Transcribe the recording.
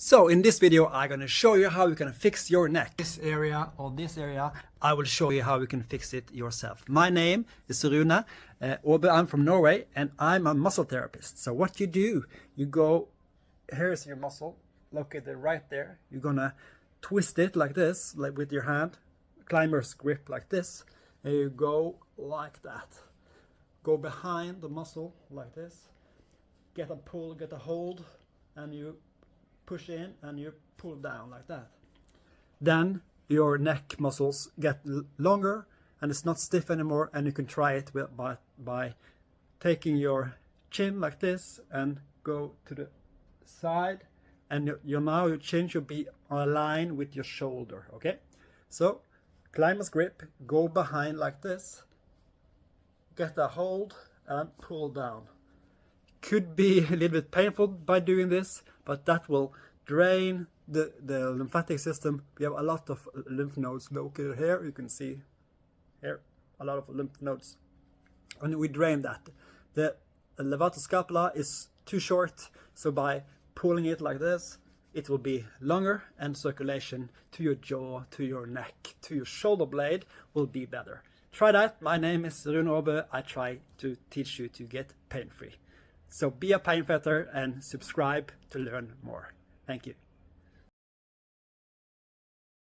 So in this video, I'm going to show you how you can fix your neck. This area or this area, I will show you how you can fix it yourself. My name is Rune Åbe. I'm from Norway and I'm a muscle therapist. So what you do, you go, here's your muscle, locate it right there. You're going to twist it like this, like with your hand, climber's grip like this, and you go like that. Go behind the muscle like this, get a pull, get a hold, and you push in and you pull down like that. Then your neck muscles get longer and it's not stiff anymore, and you can try it by taking your chin like this and go to the side, and your chin should be aligned with your shoulder. Okay, so climber's grip, go behind like this, get a hold and pull down. Could be a little bit painful by doing this, but that will drain the lymphatic system. We have a lot of lymph nodes located here. You can see here a lot of lymph nodes, and we drain that. The levator scapula is too short, so by pulling it like this, it will be longer, and circulation to your jaw, to your neck, to your shoulder blade will be better. Try that. My name is Rune Åbe. I try to teach you to get pain-free. So be a pain fighter and subscribe to learn more. Thank you.